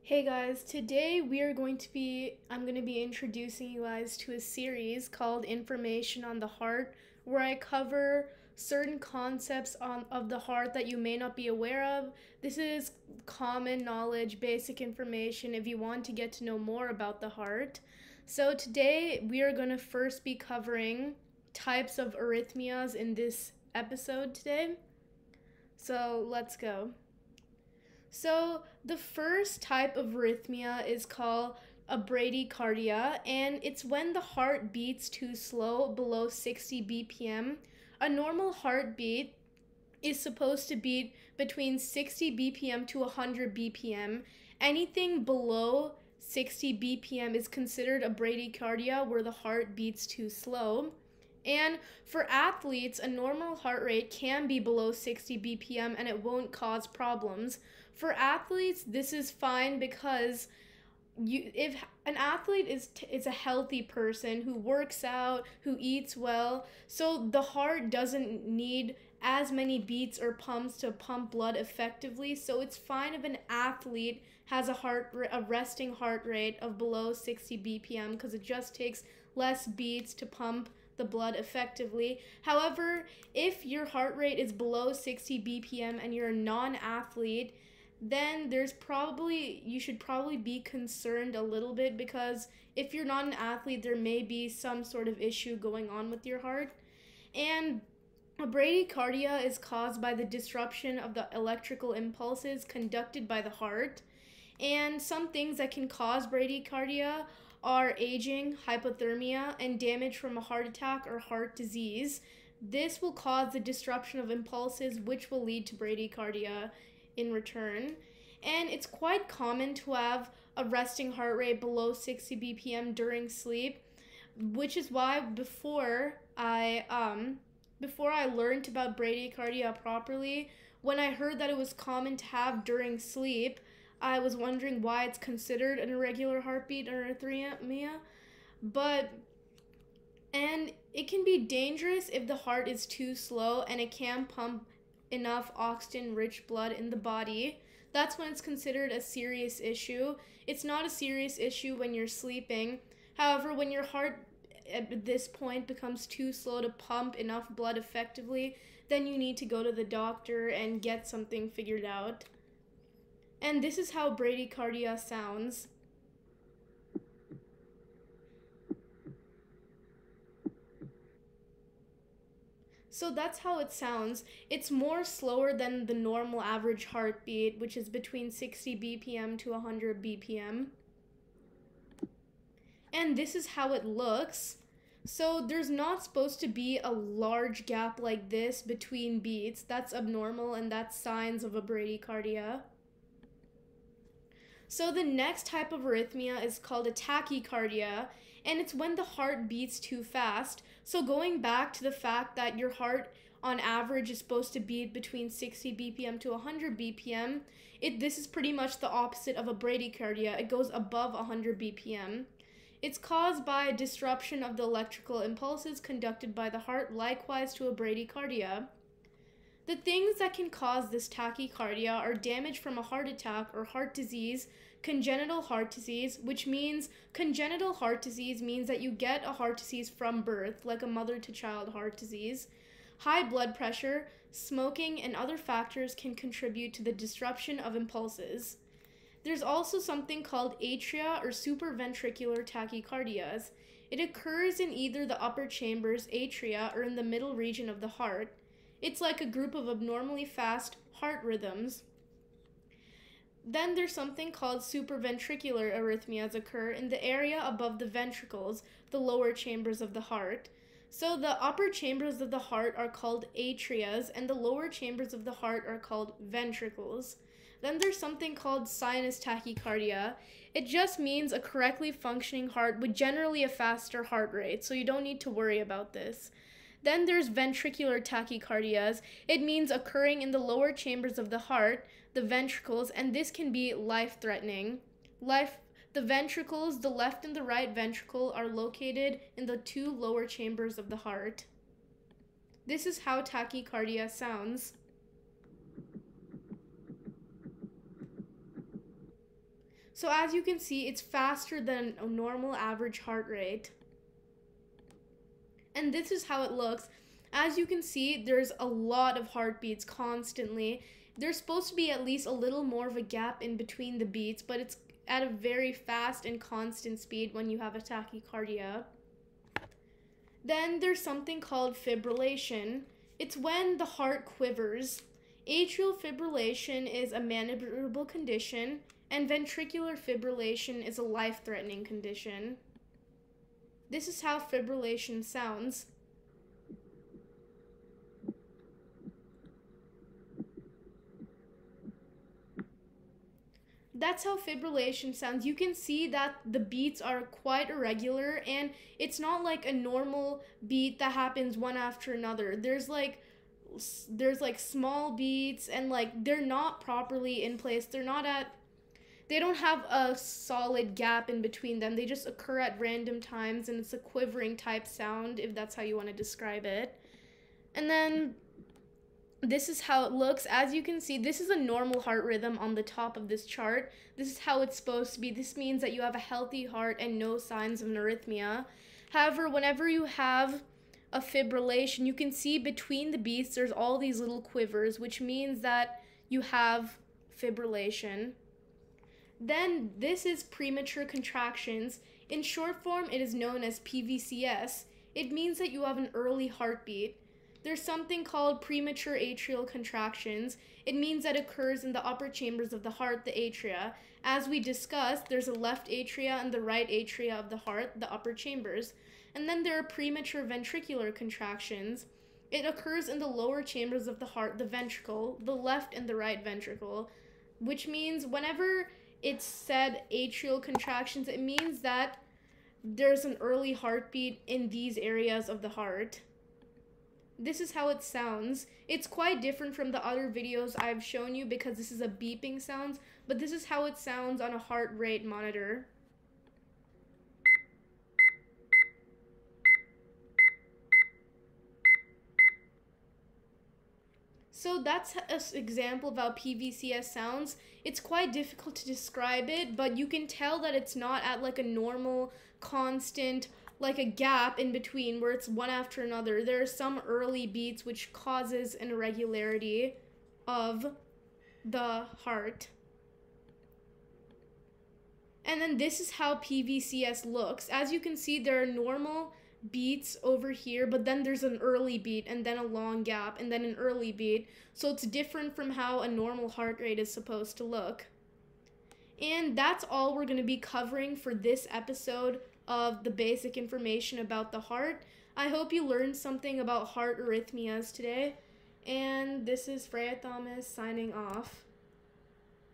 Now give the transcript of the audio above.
Hey guys, today I'm going to be introducing you guys to a series called Information on the Heart, where I cover certain concepts of the heart that you may not be aware of. This is common knowledge, basic information if you want to get to know more about the heart. So today we are going to first be covering types of arrhythmias in this episode today. So let's go. So the first type of arrhythmia is called a bradycardia, and it's when the heart beats too slow, below 60 BPM. A normal heartbeat is supposed to beat between 60 BPM to 100 BPM. Anything below 60 BPM is considered a bradycardia, where the heart beats too slow. And for athletes, a normal heart rate can be below 60 BPM and it won't cause problems. For athletes, this is fine because if an athlete is a healthy person who works out, who eats well, so the heart doesn't need as many beats or pumps to pump blood effectively. So it's fine if an athlete has a resting heart rate of below 60 BPM because it just takes less beats to pump the blood effectively. However, if your heart rate is below 60 BPM and you're a non-athlete, then you should probably be concerned a little bit, because if you're not an athlete, there may be some sort of issue going on with your heart. And a bradycardia is caused by the disruption of the electrical impulses conducted by the heart. And some things that can cause bradycardia are aging, hypothermia, and damage from a heart attack or heart disease. This will cause the disruption of impulses, which will lead to bradycardia in return. And it's quite common to have a resting heart rate below 60 BPM during sleep, which is why before I learned about bradycardia properly, when I heard that it was common to have during sleep, I was wondering why it's considered an irregular heartbeat or arrhythmia. And it can be dangerous if the heart is too slow and it can't pump enough oxygen-rich blood in the body. That's when it's considered a serious issue. It's not a serious issue when you're sleeping. However, when your heart at this point becomes too slow to pump enough blood effectively, then you need to go to the doctor and get something figured out. And this is how bradycardia sounds. So that's how it sounds. It's more slower than the normal average heartbeat, which is between 60 BPM to 100 BPM. And this is how it looks. So there's not supposed to be a large gap like this between beats. That's abnormal, and that's signs of a bradycardia. So the next type of arrhythmia is called a tachycardia, and it's when the heart beats too fast. So going back to the fact that your heart on average is supposed to beat between 60 BPM to 100 BPM, this is pretty much the opposite of a bradycardia. It goes above 100 BPM. It's caused by a disruption of the electrical impulses conducted by the heart, likewise to a bradycardia. The things that can cause this tachycardia are damage from a heart attack or heart disease, congenital heart disease, which means congenital heart disease means that you get a heart disease from birth, like a mother-to-child heart disease. High blood pressure, smoking, and other factors can contribute to the disruption of impulses. There's also something called atria or supraventricular tachycardias. It occurs in either the upper chambers, atria, or in the middle region of the heart. It's like a group of abnormally fast heart rhythms. Then there's something called supraventricular arrhythmias occur in the area above the ventricles, the lower chambers of the heart. So the upper chambers of the heart are called atrias, and the lower chambers of the heart are called ventricles. Then there's something called sinus tachycardia. It just means a correctly functioning heart with generally a faster heart rate, so you don't need to worry about this. Then there's ventricular tachycardias. It means occurring in the lower chambers of the heart, the ventricles, and this can be life-threatening. The ventricles, the left and the right ventricle, are located in the two lower chambers of the heart. This is how tachycardia sounds. So as you can see, it's faster than a normal average heart rate. And this is how it looks. As you can see, there's a lot of heartbeats constantly. There's supposed to be at least a little more of a gap in between the beats, but it's at a very fast and constant speed when you have a tachycardia. Then there's something called fibrillation. It's when the heart quivers. Atrial fibrillation is a manageable condition, and ventricular fibrillation is a life-threatening condition. This is how fibrillation sounds. That's how fibrillation sounds. You can see that the beats are quite irregular, and it's not like a normal beat that happens one after another. There's like small beats, and like they're not properly in place. They don't have a solid gap in between them. They just occur at random times, and it's a quivering type sound, if that's how you want to describe it. And then this is how it looks. As you can see, this is a normal heart rhythm on the top of this chart. This is how it's supposed to be. This means that you have a healthy heart and no signs of an arrhythmia. However, whenever you have a fibrillation, you can see between the beats there's all these little quivers, which means that you have fibrillation. Then this is premature contractions. In short form, it is known as PVCS. It means that you have an early heartbeat. There's something called premature atrial contractions. It means that it occurs in the upper chambers of the heart, the atria. As we discussed, there's a left atria and the right atria of the heart, the upper chambers. And then there are premature ventricular contractions. It occurs in the lower chambers of the heart, the ventricle, the left and the right ventricle, which means whenever it's said atrial contractions, it means that there's an early heartbeat in these areas of the heart. This is how it sounds. It's quite different from the other videos I've shown you because this is a beeping sound, but this is how it sounds on a heart rate monitor. So that's an example of how PVCS sounds. It's quite difficult to describe it, but you can tell that it's not at like a normal, constant, like a gap in between where it's one after another. There are some early beats which causes an irregularity of the heart. And then this is how PVCS looks. As you can see, there are normal beats over here, but then there's an early beat and then a long gap and then an early beat. So it's different from how a normal heart rate is supposed to look. And that's all we're going to be covering for this episode of the basic information about the heart. I hope you learned something about heart arrhythmias today. And this is Freya Thomas signing off.